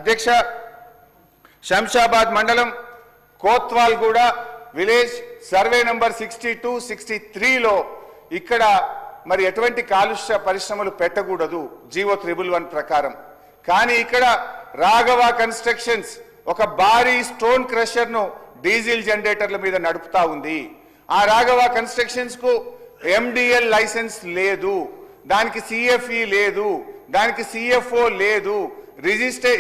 అధ్యక్ష, శంషాబాద్ మండలం కోత్వాల్గూడ village survey number 62, 63లో ఇక్కడ మరి ఎటువంటి కాలుష్య పరిశ్రమలు పెట్టకూడదు జీవో 111 ప్రకారం. కానీ ఇక్కడ రాఘవ కన్స్ట్రక్షన్స్ ఒక భారీ స్టోన్ క్రషర్ ను డీజిల్ జనరేటర్ల మీద నడుపుతా ఉంది. ఆ రాఘవ కన్స్ట్రక్షన్స్ కు ఎండిఎల్ లైసెన్స్ లేదు, దానికి సిఎఫ్ఈ లేదు, దానికి సిఎఫ్ఓ లేదు,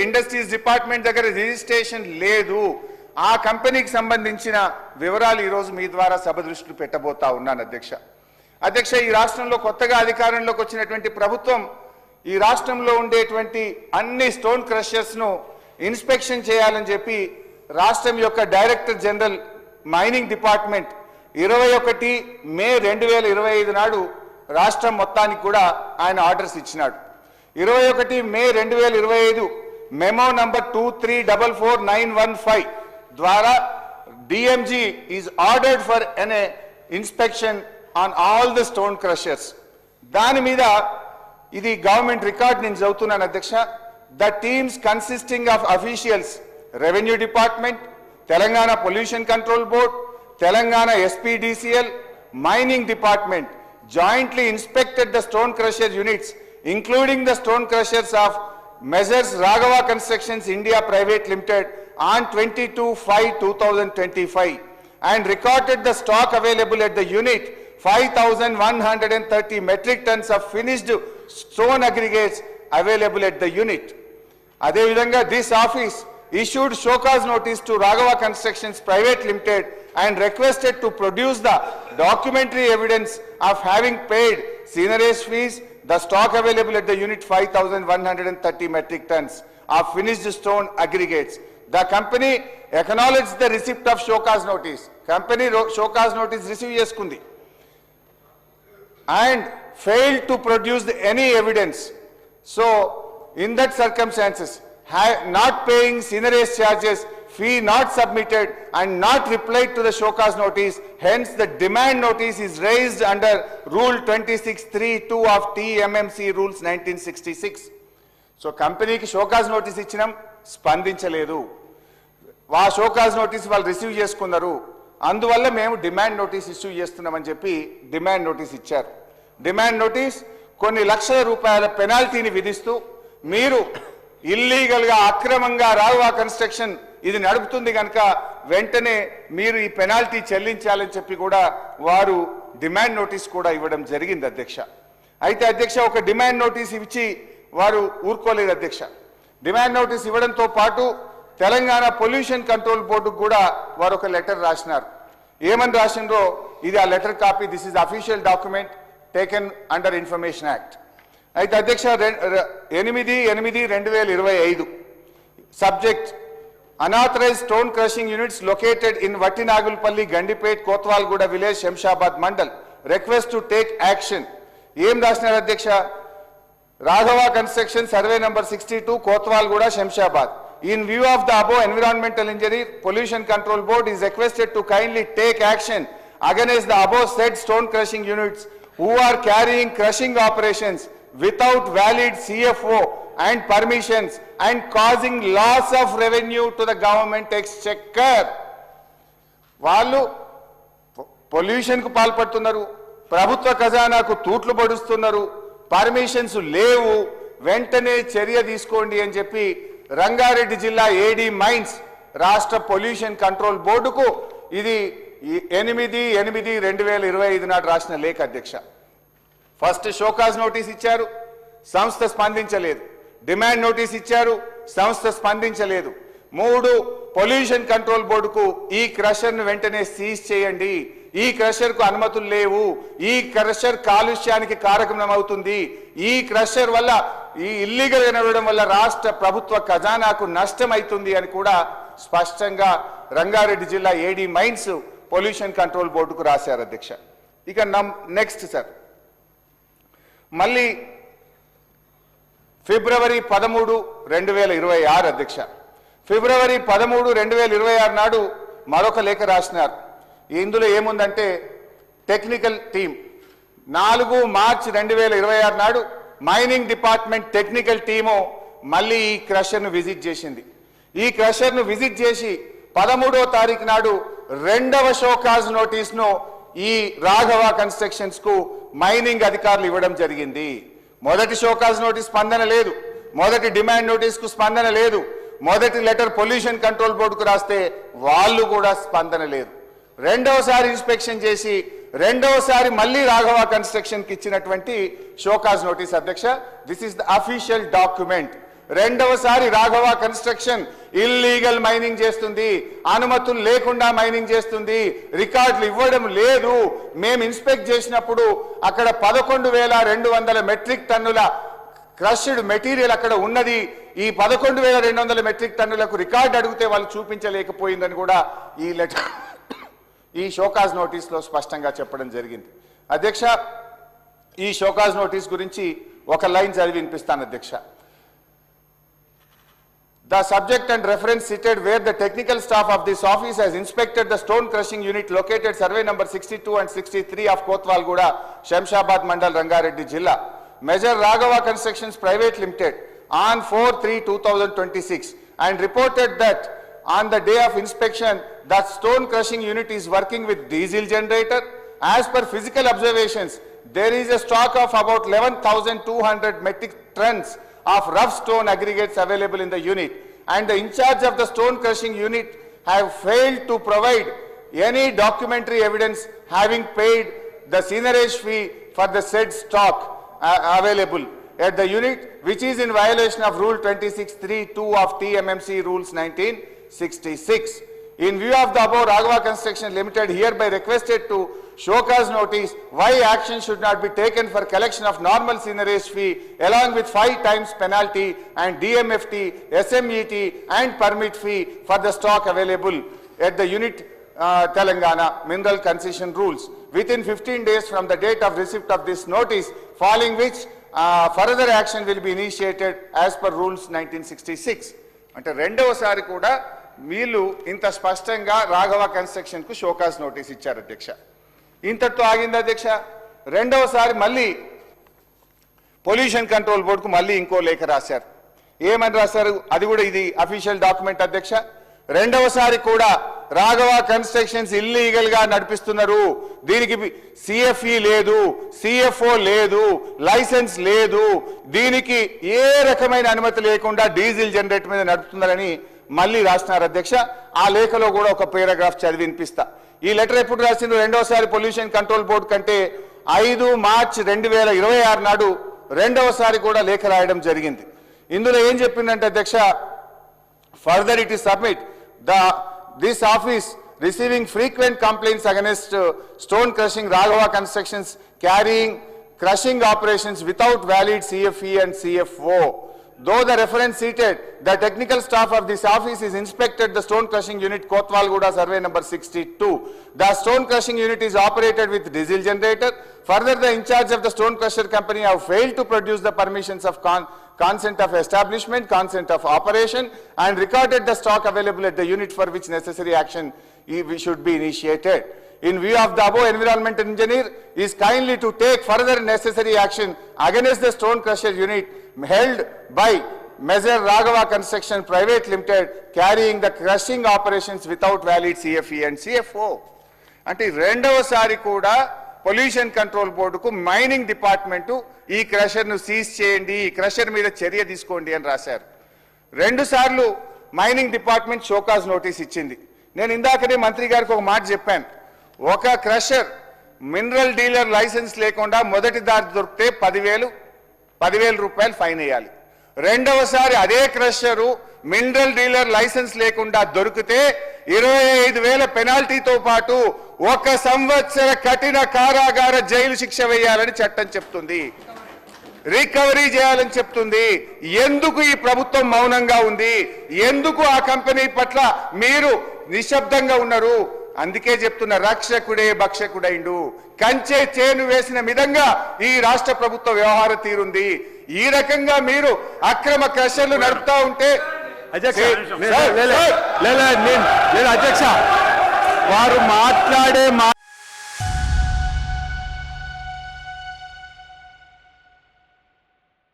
ఇండస్ట్రీస్ డిపార్ట్మెంట్ దగ్గర రిజిస్ట్రేషన్ లేదు. ఆ కంపెనీకి సంబంధించిన వివరాలు ఈరోజు మీ ద్వారా సభ దృష్టిలో పెట్టబోతా ఉన్నాను అధ్యక్ష. ఈ రాష్ట్రంలో కొత్తగా అధికారంలోకి వచ్చినటువంటి ప్రభుత్వం ఈ రాష్ట్రంలో ఉండేటువంటి అన్ని స్టోన్ క్రషర్స్ ను ఇన్స్పెక్షన్ చేయాలని చెప్పి రాష్ట్రం యొక్క డైరెక్టర్ జనరల్ మైనింగ్ డిపార్ట్మెంట్ 21 మే 2025 నాడు రాష్ట్రం మొత్తానికి కూడా ఆయన ఆర్డర్స్ ఇచ్చినాడు. 21 మే 2025 మెమో నంబర్ 23444915 ద్వారా DMG is ordered for an inspection on all the stone crushers. దాని మీద ఇది గవర్నమెంట్ రికార్డ్ నేను చదువుతున్నాను అధ్యక్ష. The teams consisting of officials revenue department, Telangana pollution control board, Telangana SPDCL, mining department jointly inspected the stone crusher units including the stone crushers of Measures Raghava Constructions India Private Limited on 22/5/2025 and recorded the stock available at the unit 5,130 metric tons of finished stone aggregates available at the unit. Adevidanga, this office issued show cause notice to Raghava Constructions Private Limited and requested to produce the documentary evidence of having paid seigniorage fees, the stock available at the unit 5,130 metric tons of finished stone aggregates. The company acknowledged the receipt of show cause notice. Company show cause notice receive చేసుకుంది and failed to produce any evidence. So in that circumstances, not paying seigniorage charges, fee not submitted and not replied to the show cause notice, hence the demand notice is raised under rule 26(3)(2) of TMMC rules 1966. So company ki show cause notice ఇచ్చినాం, స్పందించలేదు. వా show cause notice వాళ్ళు receive చేసుకున్నారు, అందువల్ల మేము demand notice issue చేస్తున్నామని చెప్పి demand notice ఇచ్చారు. డిమాండ్ నోటీస్ కొన్ని లక్షల రూపాయల పెనాల్టీని విధిస్తూ మీరు ఇల్లీగల్ గా అక్రమంగా రాఘవ కన్స్ట్రక్షన్ ఇది నడుపుతుంది కనుక వెంటనే మీరు ఈ పెనాల్టీ చెల్లించాలని చెప్పి కూడా వారు డిమాండ్ నోటీస్ కూడా ఇవ్వడం జరిగింది అధ్యక్ష. అయితే అధ్యక్ష, ఒక డిమాండ్ నోటీస్ ఇచ్చి వారు ఊరుకోలేదు అధ్యక్ష. డిమాండ్ నోటీస్ ఇవ్వడంతో పాటు తెలంగాణ పొల్యూషన్ కంట్రోల్ బోర్డుకు కూడా వారు ఒక లెటర్ రాసినారు. ఏమని రాసిండ్రో ఇది ఆ letter copy. This is official document taken under information act. అయితే అధ్యక్ష, 8/8/2025 subject unauthorized stone crushing units located in Vattinagulpalli, Gandipet, Kotwalguda village, Shamshabad mandal. Request to take action. Em రాసినారు అధ్యక్ష, Raghava Construction Survey number 62, Kotwalguda, Shamshabad. In view of the above environmental injury, Pollution Control Board is requested to kindly take action against the above said stone crushing units who are carrying crushing operations without valid CFO and permissions and causing loss of revenue to the government exchequer. వాళ్ళు pollution కు పాల్పడుతున్నారు, ప్రభుత్వ ఖజానాకు తూట్లు పడుస్తున్నారు, permissions లేవు, వెంటనే చర్య తీసుకోండి అని చెప్పి రంగారెడ్డి జిల్లా ఏడీ మైన్స్ రాష్ట్ర పొల్యూషన్ కంట్రోల్ బోర్డుకు ఇది 8/8/2025 నాడు రాసిన లేఖ అధ్యక్ష. ఫస్ట్ షోకాజ్ నోటీస్ ఇచ్చారు, సంస్థ స్పందించలేదు. డిమాండ్ నోటీస్ ఇచ్చారు, సంస్థ స్పందించలేదు. 3, పొల్యూషన్ కంట్రోల్ బోర్డుకు ఈ క్రషర్ ను వెంటనే సీజ్ చేయండి, ఈ క్రషర్ కు అనుమతులు లేవు, ఈ క్రషర్ కాలుష్యానికి కారకమవుతుంది, ఈ క్రషర్ వల్ల ఈ ఇల్లీగల్ గా నడవడం వల్ల రాష్ట్ర ప్రభుత్వ ఖజానాకు నష్టం అవుతుంది అని కూడా స్పష్టంగా రంగారెడ్డి జిల్లా ఏడీ మైన్స్ పొల్యూషన్ కంట్రోల్ బోర్డుకు రాశారు అధ్యక్ష. ఇక నెక్స్ట్ సార్, మళ్ళీ ఫిబ్రవరి 13, 2026 అధ్యక్ష. ఫిబ్రవరి 13, 2026 నాడు మరొక లేఖ రాసినారు. ఇందులో ఏముందంటే టెక్నికల్ టీం 4 మార్చి 2026 నాడు మైనింగ్ డిపార్ట్మెంట్ టెక్నికల్ టీము మళ్ళీ ఈ క్రషర్ను విజిట్ చేసింది. ఈ క్రషర్ను విజిట్ చేసి 13వ తారీఖు నాడు రెండవ షోకాజ్ నోటీస్ను ఈ రాఘవ కన్స్ట్రక్షన్స్ కు మైనింగ్ అధికారులు ఇవ్వడం జరిగింది. మొదటి షోకాజ్ నోటీస్ స్పందన లేదు, మొదటి డిమాండ్ నోటీస్ కు స్పందన లేదు, మొదటి లెటర్ పొల్యూషన్ కంట్రోల్ బోర్డుకు రాస్తే వాళ్ళు కూడా స్పందన లేదు. రెండవసారి ఇన్స్పెక్షన్ చేసి రెండవసారి మళ్ళీ రాఘవ కన్స్ట్రక్షన్ కి ఇచ్చినటువంటి షోకాజ్ నోటీస్ అధ్యక్ష, this is the official document. రెండవసారి రాఘవ కన్స్ట్రక్షన్ ఇల్లీగల్ మైనింగ్ చేస్తుంది, అనుమతులు లేకుండా మైనింగ్ చేస్తుంది, రికార్డులు ఇవ్వడం లేదు. మేము ఇన్స్పెక్ట్ చేసినప్పుడు అక్కడ 11,200 మెట్రిక్ టన్నుల క్రష్డ్ మెటీరియల్ అక్కడ ఉన్నది. ఈ 11,200 మెట్రిక్ టన్నులకు రికార్డు అడిగితే వాళ్ళు చూపించలేకపోయిందని కూడా ఈ లెటర్ ఈ షోకాజ్ నోటీస్లో స్పష్టంగా చెప్పడం జరిగింది. అధ్యక్ష, ఈ షోకాజ్ నోటీస్ గురించి ఒక లైన్ చదివి వినిపిస్తాను అధ్యక్ష. The subject and reference cited where the technical staff of this office has inspected the stone crushing unit located survey number 62 and 63 of Kotwalguda, Shamshabad Mandal, Rangareddy Jilla. Measure Raghava Constructions Private Limited on 4/3/2026 and reported that on the day of inspection that stone crushing unit is working with diesel generator. As per physical observations, there is a stock of about 11,200 metric tons of rough stone aggregates available in the unit, and the in charge of the stone crushing unit have failed to provide any documentary evidence having paid the seigniorage fee for the said stock available at the unit, which is in violation of Rule 26(3)(2) of TMMC Rules 1966. In view of the above, Raghava Construction Limited hereby requested to showcase notice why action should not be taken for collection of normal seigniorage fee along with 5 times penalty and DMFT, SMET and permit fee for the stock available at the unit Telangana Mineral Concession Rules within 15 days from the date of receipt of this notice, following which further action will be initiated as per Rules 1966. అంటే రెండవసారి కూడా వీళ్ళు ఇంత స్పష్టంగా Raghava construction కు show cause notice ఇచ్చారు అధ్యక్ష. ఇంతటితో ఆగింది అధ్యక్ష. రెండవసారి మళ్ళీ పొల్యూషన్ కంట్రోల్ బోర్డుకు మళ్ళీ ఇంకో లేఖ రాశారు. ఏమని రాశారు? అది కూడా ఇది అఫీషియల్ డాక్యుమెంట్ అధ్యక్ష. రెండవసారి కూడా రాఘవ కన్స్ట్రక్షన్స్ ఇల్లీగల్ గా నడిపిస్తున్నారు, దీనికి సిఎఫ్ఈ లేదు, సిఎఫ్ఓ లేదు, లైసెన్స్ లేదు, దీనికి ఏ రకమైన అనుమతి లేకుండా డీజిల్ జనరేటర్ మీద నడుపుతున్నారని మళ్ళీ రాస్తున్నారు అధ్యక్ష. ఆ లేఖలో కూడా ఒక పారాగ్రాఫ్ చదివి వినిపిస్తా. ఈ లెటర్ ఎప్పుడు రాసిండ్రు? రెండవసారి పొల్యూషన్ కంట్రోల్ బోర్డు కంటే 5 మార్చి 2026 నాడు రెండవసారి కూడా లేఖ రాయడం జరిగింది. ఇందులో ఏం చెప్పిందంటే అధ్యక్ష, further it is submit this office receiving frequent complaints against stone crushing Raghava Constructions carrying crushing operations without valid CFE and CFO. Though the reference cited, the technical staff of this office is inspected the stone crushing unit Kotwalguda survey number 62. The stone crushing unit is operated with diesel generator. Further, the in charge of the stone crusher company have failed to produce the permissions of consent of establishment, consent of operation, and recorded the stock available at the unit for which necessary action should be initiated. In view of the above, environmental engineer is kindly to take further necessary action against the stone crusher unit held by Measure Raghava Construction Private Limited carrying the crushing operations without valid CFE and CFO. అంటే రెండవసారి కూడా pollution control బోర్డుకు mining department ఈ క్రషర్ను seize చేయండి, ఈ crusher మీద చర్య తీసుకోండి అని రాశారు. 2 సార్లు మైనింగ్ డిపార్ట్మెంట్ షోకాజ్ నోటీస్ ఇచ్చింది. నేను ఇందాకనే మంత్రి గారికి ఒక మాట చెప్పాను, ఒక క్రషర్ మినరల్ డీలర్ లైసెన్స్ లేకుండా మొదటి దారి దొరికితే 10,000 రూపాయలు ఫైన్ వేయాలి. రెండవసారి అదే క్రషరు మినరల్ డీలర్ లైసెన్స్ లేకుండా దొరికితే 25,000 పెనాల్టీతో పాటు 1 సంవత్సర కఠిన కారాగార జైలు శిక్ష వేయాలని చట్టం చెప్తుంది, రికవరీ చేయాలని చెప్తుంది. ఎందుకు ఈ ప్రభుత్వం మౌనంగా ఉంది? ఎందుకు ఆ కంపెనీ పట్ల మీరు నిశ్శబ్దంగా ఉన్నారు? అందుకే చెప్తున్న రక్షకుడే భక్షకుడైండు. కంచె చేను వేసిన విధంగా ఈ రాష్ట్ర ప్రభుత్వ వ్యవహార తీరుంది. ఈ రకంగా మీరు అక్రమ క్రషర్లు నడుపుతా ఉంటే అధ్యక్ష వారు మాట్లాడే